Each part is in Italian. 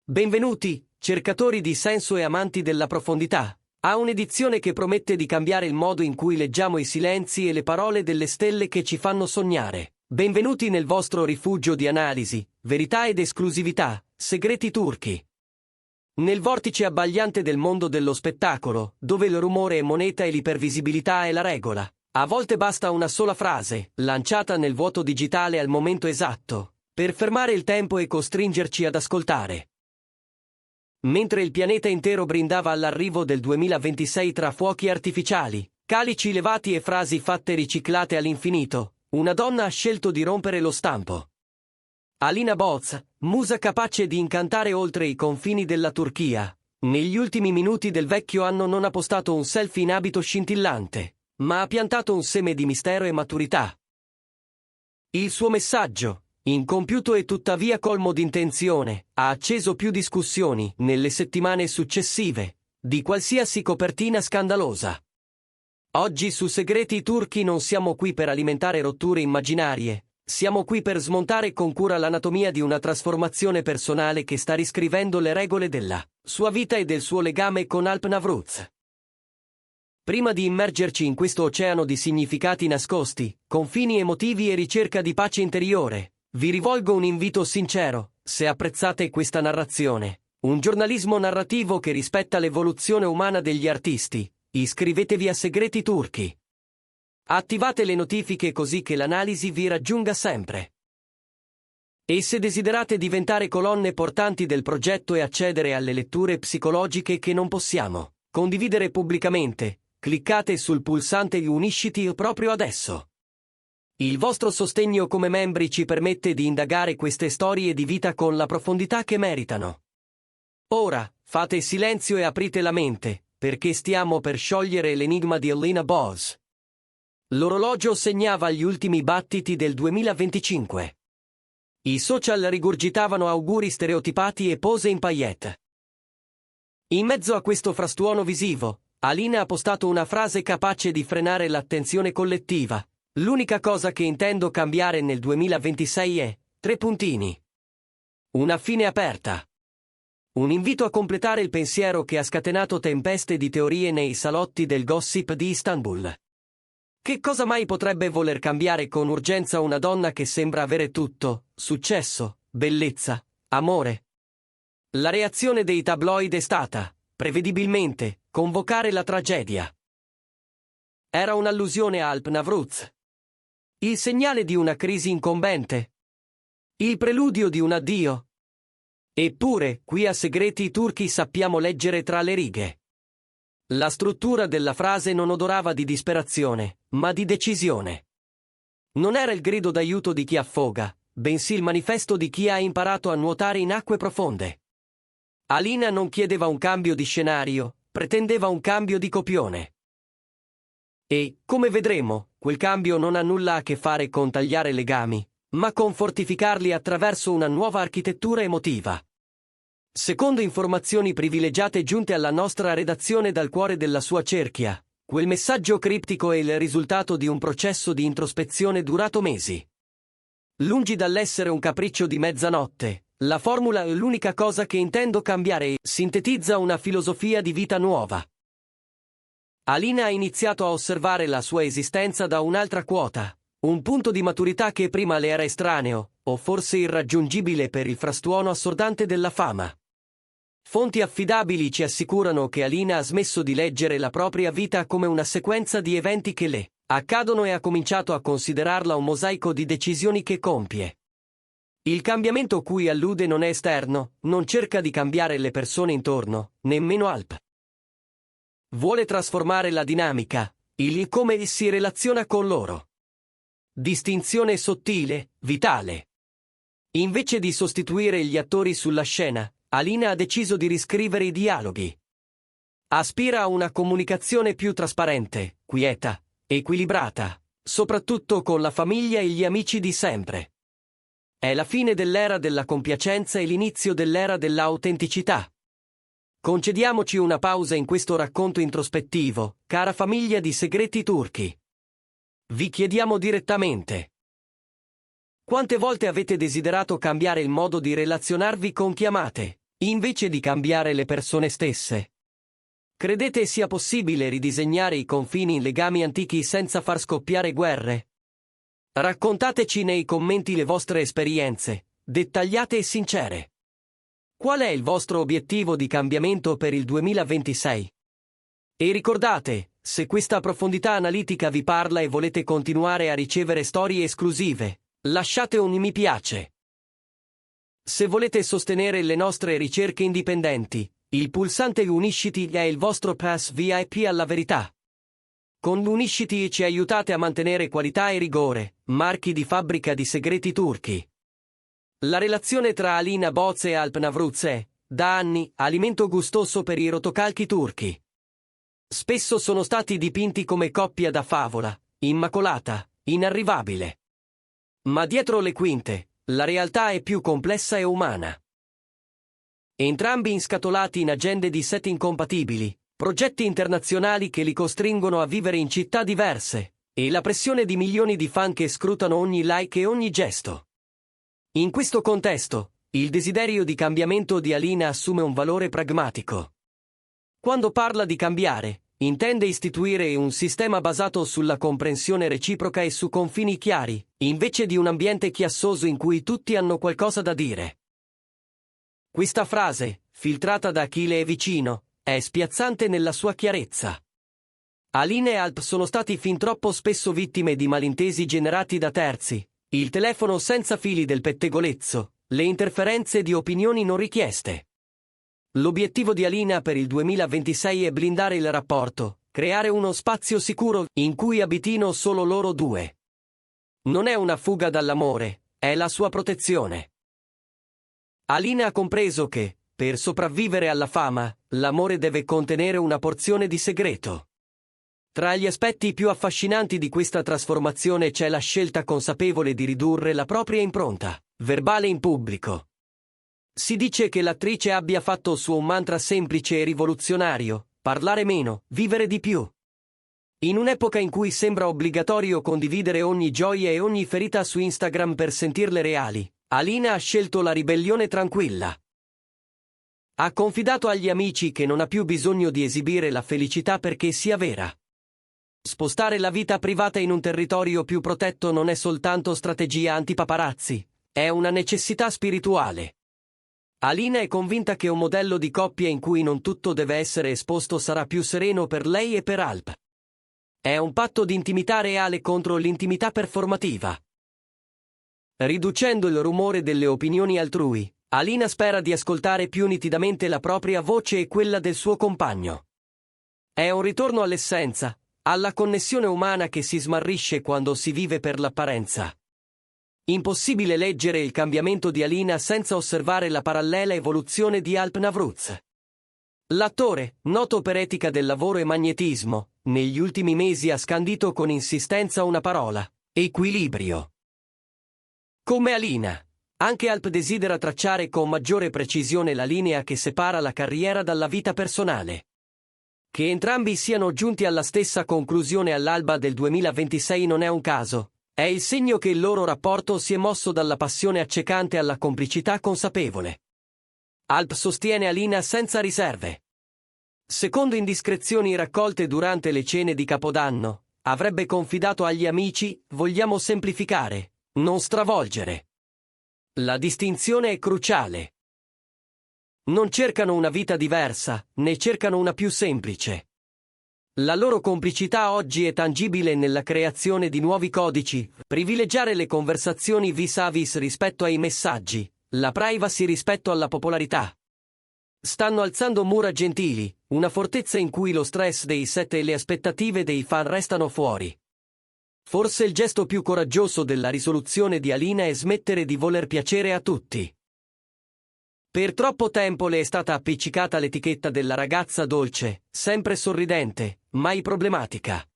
Benvenuti, cercatori di senso e amanti della profondità, a un'edizione che promette di cambiare il modo in cui leggiamo i silenzi e le parole delle stelle che ci fanno sognare. Benvenuti nel vostro rifugio di analisi, verità ed esclusività, segreti turchi. Nel vortice abbagliante del mondo dello spettacolo, dove il rumore è moneta e l'ipervisibilità è la regola, a volte basta una sola frase, lanciata nel vuoto digitale al momento esatto, per fermare il tempo e costringerci ad ascoltare. Mentre il pianeta intero brindava all'arrivo del 2026 tra fuochi artificiali, calici levati e frasi fatte riciclate all'infinito, una donna ha scelto di rompere lo stampo. Alina Boz, musa capace di incantare oltre i confini della Turchia, negli ultimi minuti del vecchio anno non ha postato un selfie in abito scintillante, ma ha piantato un seme di mistero e maturità. Il suo messaggio, incompiuto e tuttavia colmo d'intenzione, ha acceso più discussioni, nelle settimane successive, di qualsiasi copertina scandalosa. Oggi su Segreti Turchi non siamo qui per alimentare rotture immaginarie, siamo qui per smontare con cura l'anatomia di una trasformazione personale che sta riscrivendo le regole della sua vita e del suo legame con Alp Navruz. Prima di immergerci in questo oceano di significati nascosti, confini emotivi e ricerca di pace interiore, vi rivolgo un invito sincero, se apprezzate questa narrazione, un giornalismo narrativo che rispetta l'evoluzione umana degli artisti, iscrivetevi a Segreti Turchi. Attivate le notifiche così che l'analisi vi raggiunga sempre. E se desiderate diventare colonne portanti del progetto e accedere alle letture psicologiche che non possiamo condividere pubblicamente, cliccate sul pulsante Unisciti proprio adesso. Il vostro sostegno come membri ci permette di indagare queste storie di vita con la profondità che meritano. Ora, fate silenzio e aprite la mente, perché stiamo per sciogliere l'enigma di Alina Boz. L'orologio segnava gli ultimi battiti del 2025. I social rigurgitavano auguri stereotipati e pose in paillette. In mezzo a questo frastuono visivo, Alina ha postato una frase capace di frenare l'attenzione collettiva. L'unica cosa che intendo cambiare nel 2026 è, 3 puntini. Una fine aperta. Un invito a completare il pensiero che ha scatenato tempeste di teorie nei salotti del gossip di Istanbul. Che cosa mai potrebbe voler cambiare con urgenza una donna che sembra avere tutto, successo, bellezza, amore? La reazione dei tabloid è stata, prevedibilmente, convocare la tragedia. Era un'allusione a Alp Navruz. Il segnale di una crisi incombente? Il preludio di un addio? Eppure, qui a Segreti Turchi sappiamo leggere tra le righe. La struttura della frase non odorava di disperazione, ma di decisione. Non era il grido d'aiuto di chi affoga, bensì il manifesto di chi ha imparato a nuotare in acque profonde. Alina non chiedeva un cambio di scenario, pretendeva un cambio di copione. E, come vedremo, quel cambio non ha nulla a che fare con tagliare legami, ma con fortificarli attraverso una nuova architettura emotiva. Secondo informazioni privilegiate giunte alla nostra redazione dal cuore della sua cerchia, quel messaggio criptico è il risultato di un processo di introspezione durato mesi. Lungi dall'essere un capriccio di mezzanotte, la formula è l'unica cosa che intendo cambiare e sintetizza una filosofia di vita nuova. Alina ha iniziato a osservare la sua esistenza da un'altra quota, un punto di maturità che prima le era estraneo, o forse irraggiungibile per il frastuono assordante della fama. Fonti affidabili ci assicurano che Alina ha smesso di leggere la propria vita come una sequenza di eventi che le accadono e ha cominciato a considerarla un mosaico di decisioni che compie. Il cambiamento cui allude non è esterno, non cerca di cambiare le persone intorno, nemmeno Alp. Vuole trasformare la dinamica, il come si relaziona con loro. Distinzione sottile, vitale. Invece di sostituire gli attori sulla scena, Alina ha deciso di riscrivere i dialoghi. Aspira a una comunicazione più trasparente, quieta, equilibrata, soprattutto con la famiglia e gli amici di sempre. È la fine dell'era della compiacenza e l'inizio dell'era dell'autenticità. Concediamoci una pausa in questo racconto introspettivo, cara famiglia di Segreti Turchi. Vi chiediamo direttamente: quante volte avete desiderato cambiare il modo di relazionarvi con chi amate, invece di cambiare le persone stesse. Credete sia possibile ridisegnare i confini in legami antichi senza far scoppiare guerre? Raccontateci nei commenti le vostre esperienze, dettagliate e sincere. Qual è il vostro obiettivo di cambiamento per il 2026? E ricordate, se questa profondità analitica vi parla e volete continuare a ricevere storie esclusive, lasciate un mi piace. Se volete sostenere le nostre ricerche indipendenti, il pulsante Unisciti è il vostro pass VIP alla verità. Con l'Unisciti ci aiutate a mantenere qualità e rigore, marchi di fabbrica di segreti turchi. La relazione tra Alina Boz e Alp Navruz è, da anni, alimento gustoso per i rotocalchi turchi. Spesso sono stati dipinti come coppia da favola, immacolata, inarrivabile. Ma dietro le quinte, la realtà è più complessa e umana. Entrambi inscatolati in agende di set incompatibili, progetti internazionali che li costringono a vivere in città diverse, e la pressione di milioni di fan che scrutano ogni like e ogni gesto. In questo contesto, il desiderio di cambiamento di Alina assume un valore pragmatico. Quando parla di cambiare, intende istituire un sistema basato sulla comprensione reciproca e su confini chiari, invece di un ambiente chiassoso in cui tutti hanno qualcosa da dire. Questa frase, filtrata da chi le è vicino, è spiazzante nella sua chiarezza. Alina e Alp sono stati fin troppo spesso vittime di malintesi generati da terzi, il telefono senza fili del pettegolezzo, le interferenze di opinioni non richieste. L'obiettivo di Alina per il 2026 è blindare il rapporto, creare uno spazio sicuro in cui abitino solo loro due. Non è una fuga dall'amore, è la sua protezione. Alina ha compreso che, per sopravvivere alla fama, l'amore deve contenere una porzione di segreto. Tra gli aspetti più affascinanti di questa trasformazione c'è la scelta consapevole di ridurre la propria impronta verbale in pubblico. Si dice che l'attrice abbia fatto suo un mantra semplice e rivoluzionario: parlare meno, vivere di più. In un'epoca in cui sembra obbligatorio condividere ogni gioia e ogni ferita su Instagram per sentirle reali, Alina ha scelto la ribellione tranquilla. Ha confidato agli amici che non ha più bisogno di esibire la felicità perché sia vera. Spostare la vita privata in un territorio più protetto non è soltanto strategia antipaparazzi, è una necessità spirituale. Alina è convinta che un modello di coppia in cui non tutto deve essere esposto sarà più sereno per lei e per Alp. È un patto di intimità reale contro l'intimità performativa. Riducendo il rumore delle opinioni altrui, Alina spera di ascoltare più nitidamente la propria voce e quella del suo compagno. È un ritorno all'essenza, alla connessione umana che si smarrisce quando si vive per l'apparenza. Impossibile leggere il cambiamento di Alina senza osservare la parallela evoluzione di Alp Navruz. L'attore, noto per etica del lavoro e magnetismo, negli ultimi mesi ha scandito con insistenza una parola: equilibrio. Come Alina, anche Alp desidera tracciare con maggiore precisione la linea che separa la carriera dalla vita personale. Che entrambi siano giunti alla stessa conclusione all'alba del 2026 non è un caso, è il segno che il loro rapporto si è mosso dalla passione accecante alla complicità consapevole. Alp sostiene Alina senza riserve. Secondo indiscrezioni raccolte durante le cene di Capodanno, avrebbe confidato agli amici: vogliamo semplificare, non stravolgere. La distinzione è cruciale. Non cercano una vita diversa, ne cercano una più semplice. La loro complicità oggi è tangibile nella creazione di nuovi codici, privilegiare le conversazioni vis-à-vis rispetto ai messaggi, la privacy rispetto alla popolarità. Stanno alzando mura gentili, una fortezza in cui lo stress dei set e le aspettative dei fan restano fuori. Forse il gesto più coraggioso della risoluzione di Alina è smettere di voler piacere a tutti. Per troppo tempo le è stata appiccicata l'etichetta della ragazza dolce, sempre sorridente, mai problematica.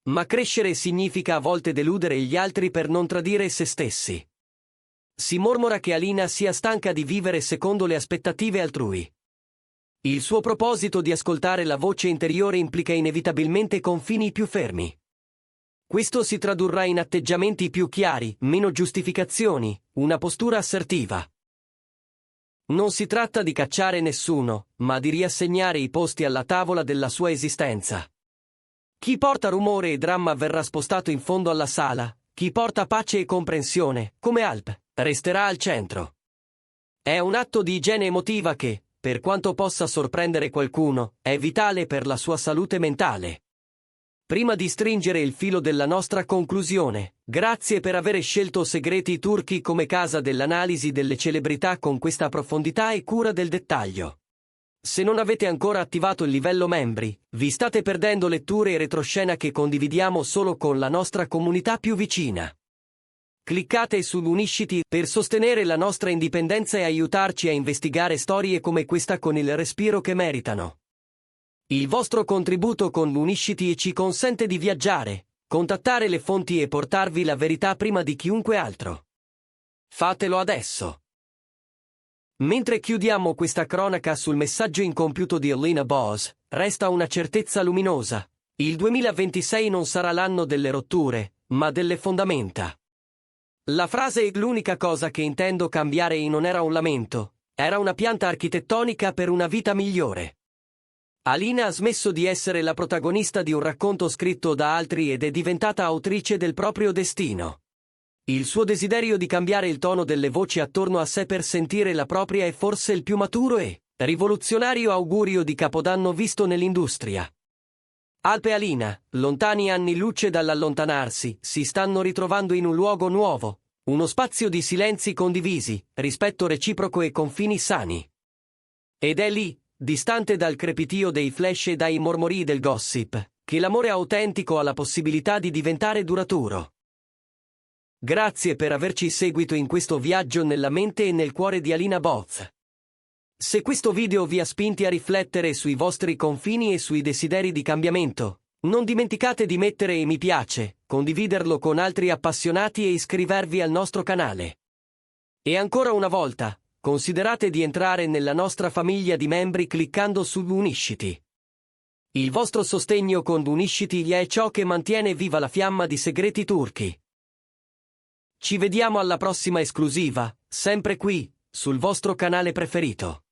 Ma crescere significa a volte deludere gli altri per non tradire se stessi. Si mormora che Alina sia stanca di vivere secondo le aspettative altrui. Il suo proposito di ascoltare la voce interiore implica inevitabilmente confini più fermi. Questo si tradurrà in atteggiamenti più chiari, meno giustificazioni, una postura assertiva. Non si tratta di cacciare nessuno, ma di riassegnare i posti alla tavola della sua esistenza. Chi porta rumore e dramma verrà spostato in fondo alla sala, chi porta pace e comprensione, come Alp, resterà al centro. È un atto di igiene emotiva che, per quanto possa sorprendere qualcuno, è vitale per la sua salute mentale. Prima di stringere il filo della nostra conclusione, grazie per aver scelto Segreti Turchi come casa dell'analisi delle celebrità con questa profondità e cura del dettaglio. Se non avete ancora attivato il livello membri, vi state perdendo letture e retroscena che condividiamo solo con la nostra comunità più vicina. Cliccate su Unisciti per sostenere la nostra indipendenza e aiutarci a investigare storie come questa con il respiro che meritano. Il vostro contributo con Unisciti ci consente di viaggiare, contattare le fonti e portarvi la verità prima di chiunque altro. Fatelo adesso. Mentre chiudiamo questa cronaca sul messaggio incompiuto di Alina Boz, resta una certezza luminosa. Il 2026 non sarà l'anno delle rotture, ma delle fondamenta. La frase "l'unica cosa che intendo cambiare" non era un lamento, era una pianta architettonica per una vita migliore. Alina ha smesso di essere la protagonista di un racconto scritto da altri ed è diventata autrice del proprio destino. Il suo desiderio di cambiare il tono delle voci attorno a sé per sentire la propria è forse il più maturo e rivoluzionario augurio di Capodanno visto nell'industria. Alp e Alina, lontani anni luce dall'allontanarsi, si stanno ritrovando in un luogo nuovo, uno spazio di silenzi condivisi, rispetto reciproco e confini sani. Ed è lì, distante dal crepitio dei flash e dai mormorii del gossip, che l'amore autentico ha la possibilità di diventare duraturo. Grazie per averci seguito in questo viaggio nella mente e nel cuore di Alina Boz. Se questo video vi ha spinti a riflettere sui vostri confini e sui desideri di cambiamento, non dimenticate di mettere mi piace, condividerlo con altri appassionati e iscrivervi al nostro canale. E ancora una volta, considerate di entrare nella nostra famiglia di membri cliccando su Unisciti. Il vostro sostegno con Unisciti è ciò che mantiene viva la fiamma di Segreti Turchi. Ci vediamo alla prossima esclusiva, sempre qui, sul vostro canale preferito.